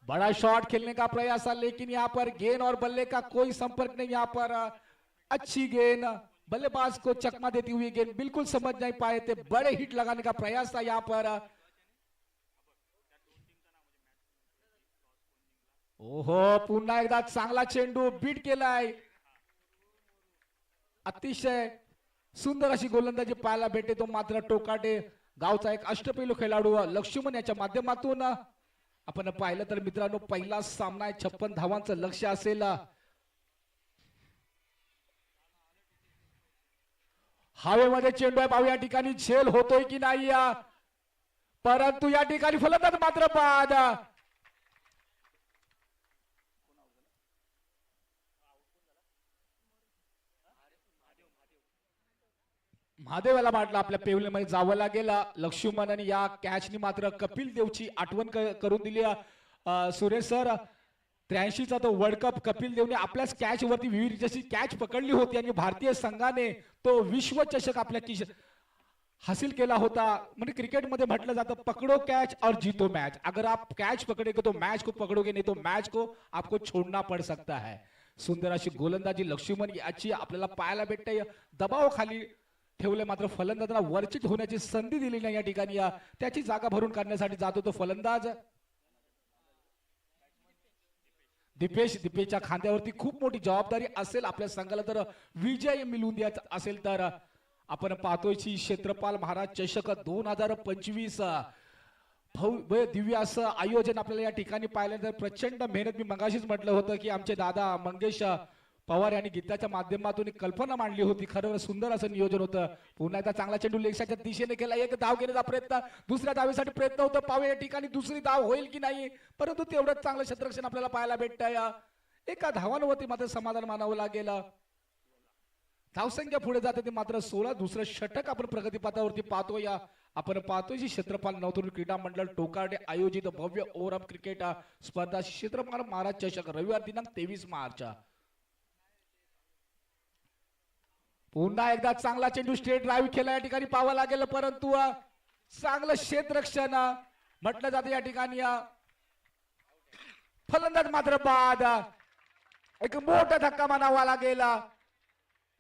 बड़ा शॉट खेलने का प्रयास है लेकिन यहाँ पर गेंद और बल्ले का कोई संपर्क नहीं. यहाँ पर अच्छी गेंद बल्लेबाज को चकमा देती हुई गेंद बिल्कुल समझ नहीं पाए थे. बड़े हिट लगाने का प्रयास था यहाँ पर. ओहो, पुन्हा एकदा चांगला चेंडू बीट केलाय. अतिशय सुंदर अशी गोलंदाजी पाहायला भेटते तो मात्र टोकाटे गावचा एक अष्टपैलू खेळाडू लक्ष्मण याच्या माध्यमातून. आपण पाहिलं तर मित्रांनो पहिला सामना 56 धावांचं लक्ष्य असेल. हवेमध्ये चेंडू आहे पाहू या ठिकाणी झेल होतोय की नाही परंतु या ठिकाणी फलंदाज मात्र बाद. महादेवाला म्हटलं आपल्या पेवलेमध्ये जावं लागेल. लक्ष्मणाने या कॅचनी मात्र कपिल देवची आठवण करून दिली. सुरेश सर 83चा तो वर्ल्ड कप कपिल देवने आपल्याच कॅच वरती विविध जशी कॅच पकडली होती आणि भारतीय संघाने तो विश्व चषक आपल्या हासिल केला होता. म्हणजे क्रिकेटमध्ये म्हटलं जातं पकडो कैच और जीतो मैच. अगर आप कैच पकड़ेगे तो मैच को पकड़ोगे नहीं तो मैच को आपको छोड़ना पड़ सकता है. सुंदर अशी गोलंदाजी लक्ष्मण याची आपल्याला पाहायला भेटते. दबाव खाली ठेवले मात्र फलंदाजांना वरचित होण्याची संधी दिली नाही या ठिकाणी. त्याची जागा भरून काढण्यासाठी जातो तो फलंदाज दीपेशच्या खांद्यावरती खूप मोठी जबाबदारी असेल. आपल्या संघाला तर विजय मिळवून द्यायचा असेल तर आपण पाहतोय की क्षेत्रपाल महाराज चषक 2025 भव्य दिव्य असं आयोजन आपल्याला या ठिकाणी पाहिल्यानंतर प्रचंड मेहनत. मी मगाशीच म्हटलं होतं की आमचे दादा मंगेश पवार यांनी गीताच्या माध्यमातून एक कल्पना मांडली होती. खरं सुंदर असं नियोजन होतं. पुन्हा एकदा चांगला चेंडू लेगच्या दिशेने केला. एक धाव घेण्याचा प्रयत्न दुसऱ्या धावेसाठी प्रयत्न होता. पाहूया या ठिकाणी दुसरी धाव होईल की नाही परंतु तेवढंच चांगलं क्षेत्ररक्षण आपल्याला पाहायला भेटतंय. एका धावांवरती मात्र समाधान मानावं लागेल. धावसंख्या पुढे जाते ते मात्र 16. दुसरं षटक आपण प्रगतीपथावरती पाहतोय. आपण पाहतोय की क्षेत्रपाल नवतरुण क्रीडा मंडळ टोकार्डे आयोजित भव्य ओव्हरऑल क्रिकेट स्पर्धा क्षेत्रपाल महाराज चषक रविवार दिनांक 23 मार्च. पुन्हा एकदा चांगला चेंडू स्ट्रेट ड्राईव्ह केला या ठिकाणी पाहावं लागेल परंतु चांगलं क्षेत्ररक्षण म्हटलं जातं या ठिकाणी. फलंदाज मात्र बाद. एक मोठा धक्का मानावा लागेल.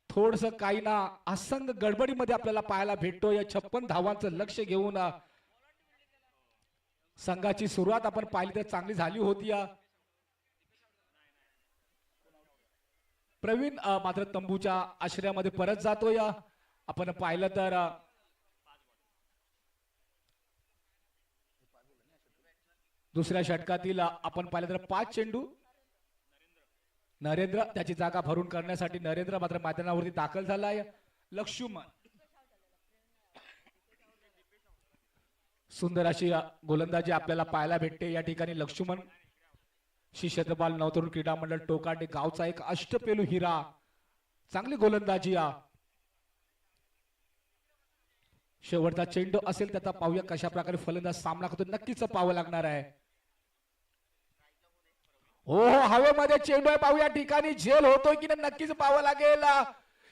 थोडस काही ना असंग गडबडीमध्ये आपल्याला पाहायला भेटतोय. 56 धावांचं लक्ष घेऊन संघाची सुरुवात आपण पाहिली तर चांगली झाली होती. प्रवीण मात्र तंबूच्या आश्रयामध्ये परत जातोय. आपण पाहिलं तर दुसऱ्या षटकातील आपण पाहिलं तर 5 चेंडू नरेंद्र त्याची जागा भरून करण्यासाठी नरेंद्र मात्र मैदानावरती दाखल झालाय. लक्ष्मण सुंदर अशी गोलंदाजी आपल्याला पाहायला भेटते या ठिकाणी. लक्ष्मण श्री क्षेत्रपाल नवतरुण क्रीडा मंडळ टोकार्डे गावचा एक अष्टपैलू हिरा. चांगली गोलंदाजी. शेवटचा चेंडू असेल त्याचा पाहूया कशा प्रकारे फलंदाज सामना करतो. नक्कीच पाहावं लागणार आहे. हो हवेमध्ये चेंडू आहे पाहूया ठिकाणी झेल होतोय की नक्कीच पाहावं लागेल.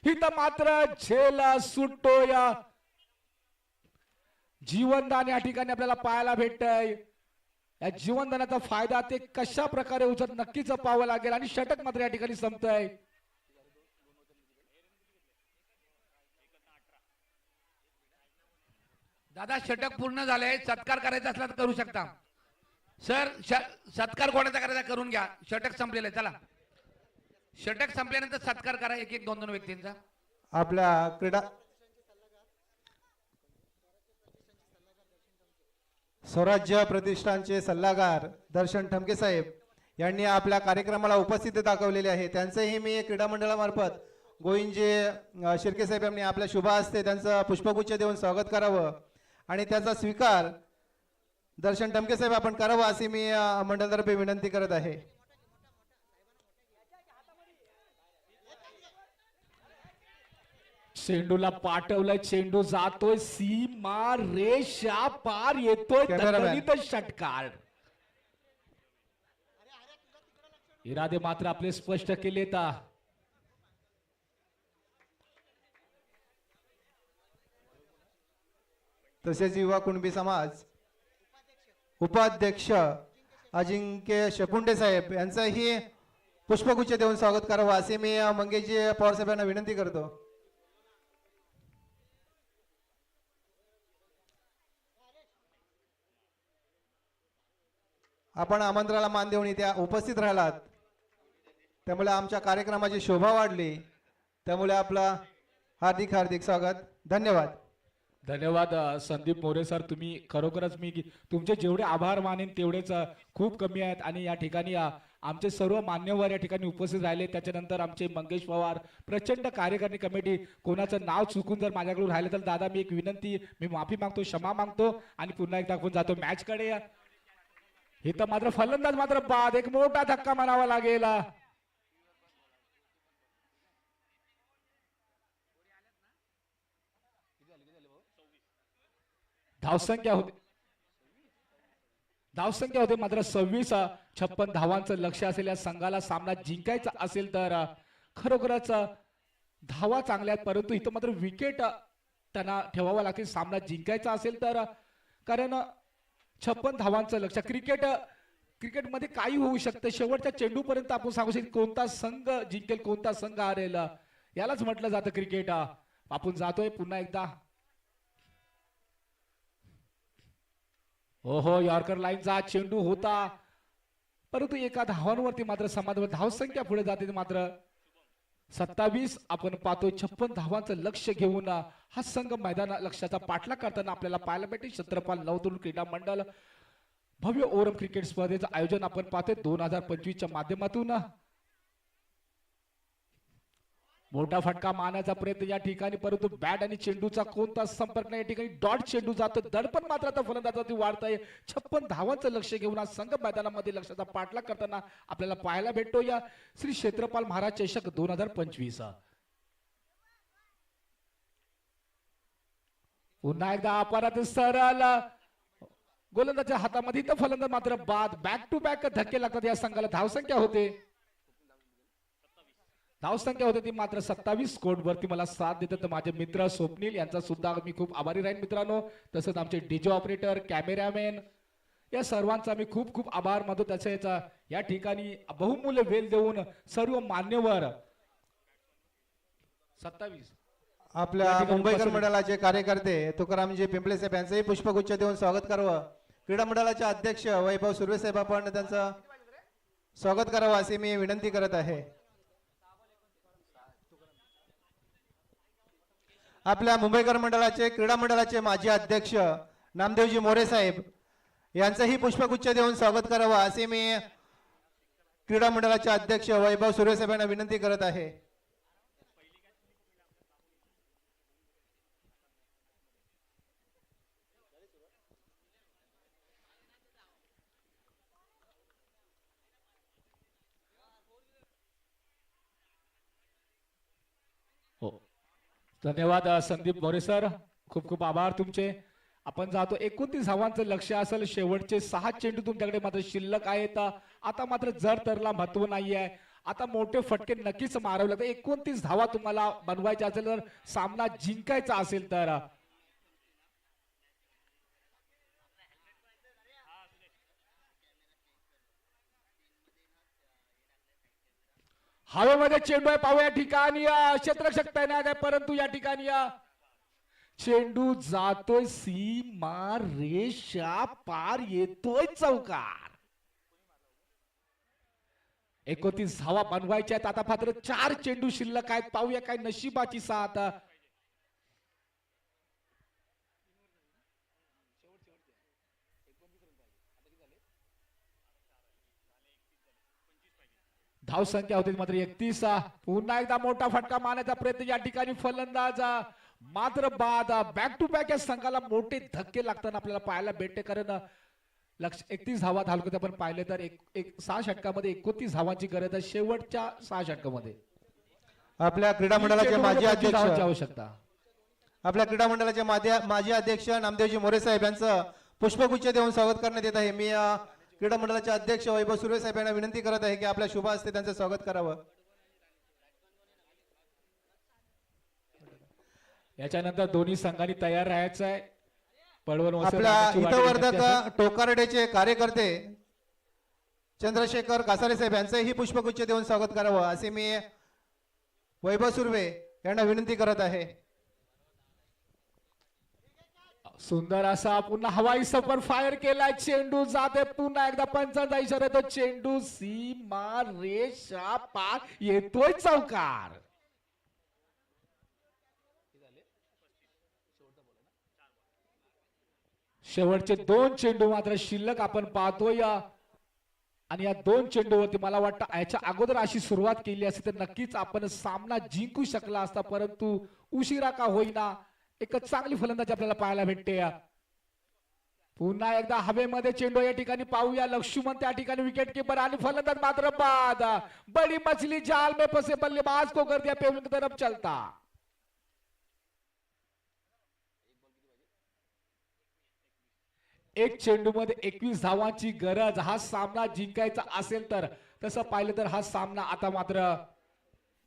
इथं मात्र झेल सुटतोय. जीवनदान या ठिकाणी आपल्याला पाहायला भेटतंय. या जीवनदानाचा फायदा ते कशा प्रकारे उचल नक्कीच पाहावं लागेल आणि षटक मात्र या ठिकाणी संपतंय. दादा षटक पूर्ण झाले, सत्कार करायचा असला तर करू शकता सर. सत्कार कोणाचा करायचा करून घ्या, षटक संपलेलं आहे. चला षटक संपल्यानंतर सत्कार करा एक एक दोन दोन व्यक्तींचा. आपल्या क्रीडा स्वराज्य प्रतिष्ठानचे सल्लागार दर्शन ठमके साहेब यांनी आपल्या कार्यक्रमाला उपस्थिती दाखवलेली आहे. त्यांचंही मी क्रीडा मंडळामार्फत गोविंदजी शिर्के साहेब यांनी आपल्या शुभ हस्ते त्यांचं पुष्पगुच्छ देऊन स्वागत करावं आणि त्याचा स्वीकार दर्शन ठमके साहेब आपण करावं अशी मी मंडळातर्फे विनंती करत आहे. चेंडूला पाठवलंय, चेंडू जातोय सीमा रेषा पार, येतोय कॅमेरामॅन. तडतडीत षटकार. इरादे मात्र आपले स्पष्ट केलेत. तसेच युवा कुणबी समाज उपाध्यक्ष अजिंक्य शकुंडे साहेब यांचंही पुष्पगुच्छ देऊन स्वागत करावं असे मी मंगेशजी पवार साहेबांना विनंती करतो. आपण आमंत्रणाला मान देऊन इथे उपस्थित राहिलात त्यामुळे आमच्या कार्यक्रमाची शोभा वाढली, त्यामुळे आपला हार्दिक हार्दिक स्वागत. धन्यवाद. धन्यवाद संदीप मोरे सर. तुम्ही खरोखरच मी तुमचे जेवढे आभार मानेन तेवढेच खूप कमी आहेत. आणि या ठिकाणी आमचे सर्व मान्यवर या ठिकाणी उपस्थित राहिले. त्याच्यानंतर आमचे मंगेश पवार, प्रचंड कार्यकारिणी कमिटी, कोणाचं नाव चुकून जर माझ्याकडून राहिलं तर दादा मी एक विनंती, मी माफी मागतो, क्षमा मागतो आणि पुन्हा एकदा आपण जातो मॅच कडे. इथं मात्र फलंदाज मात्र बाद, एक मोठा धक्का मारावा लागेल. धावसंख्या होते मात्र 26. 56 धावांचं लक्ष असलेल्या संघाला सामना जिंकायचा असेल तर खरोखरच धावा चांगल्या आहेत, परंतु इथं मात्र विकेट त्यांना ठेवावं लागतील सामना जिंकायचा असेल तर. कारण 56 धावांचं लक्ष. क्रिकेटमध्ये काही होऊ शकतं. शेवटच्या चेंडूपर्यंत आपण सांगू शकतो कोणता संघ जिंकेल, कोणता संघ हारेल, यालाच म्हटलं जातं क्रिकेट. आपण जातोय पुन्हा एकदा. ओहो, यॉर्कर लाईनचा चेंडू होता, परंतु एका धावांवरती मात्र समाधान. धावसंख्या पुढे जाते मात्र 27. आपण पाहतोय 56 धावांचं लक्ष घेऊन हा संघ मैदान लक्ष्याचा पाठलाग करताना आपल्याला पाहायला भेटेल. छत्रपाल नवतरुण क्रीडा मंडळ भव्य ओरम क्रिकेट स्पर्धेचं आयोजन आपण पाहतोय 2025च्या माध्यमातून. मोठा फटका मारण्याचा प्रयत्न या ठिकाणी, परंतु बॅट आणि चेंडूचा कोणता संपर्क नाही. या ठिकाणी डॉट चेंडू जातो. दडपण मात्र आता फलंदाजाची वाढत आहे. 56 धावांचं लक्ष घेऊन हा संघ मैदानामध्ये लक्षाचा पाठलाग करताना आपल्याला पाहायला भेटतो या श्री क्षेत्रपाल महाराज चषक 2025. पुन्हा एकदा अपराध सरळ गोलंदाजच्या हातामध्ये, तर फलंदाज मात्र बाद. बॅक टू बॅक धक्के लागतात या संघाला. धावसंख्या होते ती मात्र 27 स्कोर वरती. मला साथ देतात माझे मित्र स्वप्नील, यांचा सुद्धा मी खूप आभारी राहीन मित्रांनो. तसंच आमचे डीजे ऑपरेटर, कॅमेरामॅन, या सर्वांचा मी खूप खूप आभार मानतो. तसेच या ठिकाणी बहुमूल्य वेळ देऊन सर्व मान्यवर 27 आपल्या मुंबईकर मंडळाचे कार्यकर्ते तुकारामजी पिंपळे साहेब यांचंही पुष्पगुच्छ देऊन स्वागत करावं. क्रीडा मंडळाचे अध्यक्ष वैभव सुर्वे साहेब आपण त्यांचं स्वागत करावं अशी मी विनंती करत आहे. आपल्या मुंबईकर मंडळाचे क्रीडा मंडळाचे माजी अध्यक्ष नामदेवजी मोरे साहेब यांचंही पुष्पगुच्छ देऊन स्वागत करावं असे मी क्रीडा मंडळाचे अध्यक्ष वैभव सुर्वे साहेब यांना विनंती करत आहे. धन्यवाद संदीप मोरे सर, खूप खूप आभार तुमचे. आपण जातो 29 धावांचं लक्ष असेल. शेवटचे 6 चेंडू तुमच्याकडे मात्र शिल्लक आहेत. आता मात्र जर तरला महत्व नाहीये. आता मोठे फटके नक्कीच मारावे लागतात. 29 धावा तुम्हाला बनवायच्या असेल तर, सामना जिंकायचा असेल तर. हवेमध्ये चेंडू आहे, पाहू या ठिकाणी क्षेत्ररक्षक तैनात आहे, परंतु या ठिकाणी चेंडू जातोय सीमा रेषा पार, येतोय चौकार. 29 धावा बनवायच्या आहेत. आता मात्र 4 चेंडू शिल्लक आहेत. पाहूया काय नशिबाची साथ. धाव संख्या होती मात्र 31. पुन्हा एकदा मोठा फटका मारण्याचा प्रयत्न या ठिकाणी फलंदाज मात्र बाद. बॅक टू बॅक या संघाला मोठे धक्के लागताना आपल्याला पाहायला भेटते. कारण 31 धावा धावत आपण पाहिले तर 6 षटकामध्ये 29 धावांची गरज आहे शेवटच्या 6 षटकामध्ये. आपल्या क्रीडा मंडळाचे माजी अध्यक्ष आवश्यकता. आपल्या क्रीडा मंडळाचे माजी अध्यक्ष नामदेवजी मोरे साहेब यांचं पुष्पगुच्छ देऊन स्वागत करण्यात येत आहे. मी क्रीडा मंडळाचे अध्यक्ष वैभव सुर्वे साहेब यांना विनंती करत आहे की आपल्या शुभ हस्ते त्यांचं स्वागत करावं. याच्यानंतर दोन्ही संघांनी तयार राहायचं आहे. पळवण आपल्या हितवर्धक टोकारडेचे कार्यकर्ते चंद्रशेखर कासारे साहेब यांचंही पुष्पगुच्छ देऊन स्वागत करावं असे मी वैभव सुर्वे यांना विनंती करत आहे. सुंदर असा पुन्हा हवाई सफर फायर केलाय. चेंडू जाते पुन्हा एकदा पंचांचा इशारा येतो. चेंडू सीमा रेषा पार, येतोय चौकार. शेवटचे 2 चेंडू मात्र शिल्लक आपण पाहतोय आणि या 2 चेंडूवरती मला वाटतं याच्या अगोदर अशी सुरुवात केली असती तर नक्कीच आपण सामना जिंकू शकला असता, परंतु उशिरा का होईना एक चांगली फलंदाजी आपल्याला पाहायला भेटते. पुन्हा एकदा हवेमध्ये चेंडू या ठिकाणी पाहूया. लक्ष्मण त्या ठिकाणी विकेट कीपर आणि फलंदाज मात्र बाद. बडी मछली जाल में फंसे बल्लेबाज को कर दिया पेवलिंग की तरफ चलता. एक चेंडू मध्ये 21 धावांची गरज. हा सामना जिंकायचा असेल तर तसं पाहिलं तर हा सामना आता मात्र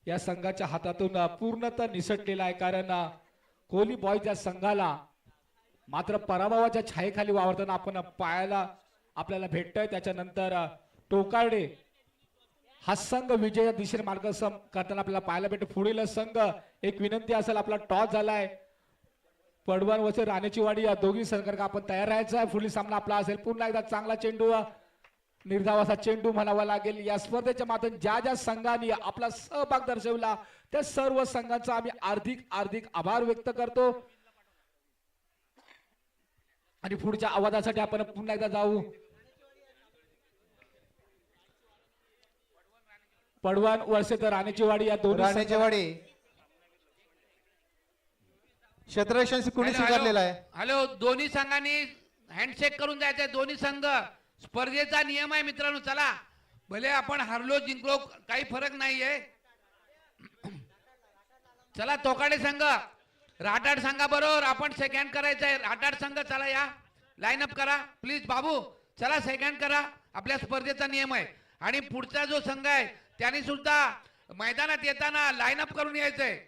या संघाच्या हातातून पूर्णतः निसटलेला आहे. कारण कोहली बॉयज या संघाला मात्र पराभवाच्या छायेखाली वावरताना आपण पाहायला आपल्याला भेटतंय. त्याच्यानंतर टोकार्डे हा संघ विजया दिशेने मार्गक्रमण करताना आपल्याला पाहायला भेटते. पुढील संघ एक विनंती असेल, आपला टॉस झालाय. पडवण व राणेची वाडी या दोघी संघाला आपण तयार राहायचं आहे. पुढील सामना आपला असेल. पुन्हा एकदा चांगला चेंडू, निर्धावाचा चेंडू म्हणावा लागेल. या स्पर्धेच्या माध्यमातून ज्या ज्या संघांनी आपला सहभाग दर्शवला त्या सर्व संघांचा आम्ही हार्दिक आभार व्यक्त करतो. आणि पुढच्या आवाजासाठी आपण पुन्हा एकदा जाऊ. पडवण वर्षे तर राणेची वाडी या दोन्ही राणेची वाडी क्षेत्ररक्षण कुणी स्वीकारलेला आहे. हॅलो, दोन्ही संघांनी हँडशेक करून जायचंय. दोन्ही संघ, स्पर्धेचा नियम आहे मित्रांनो. चला, भले आपण हरलो जिंकलो काही फरक नाहीये. चला तोकाडे संघ राठाड संघा बरोबर आपण सेकंड करायचंय. राठाड संघ चला या लाईन अप करा प्लीज. बाबू चला सेकंड करा, आपल्या स्पर्धेचा नियम आहे. आणि पुढचा जो संघ आहे त्यांनी सुद्धा मैदानात येताना लाईन अप करून यायचंय.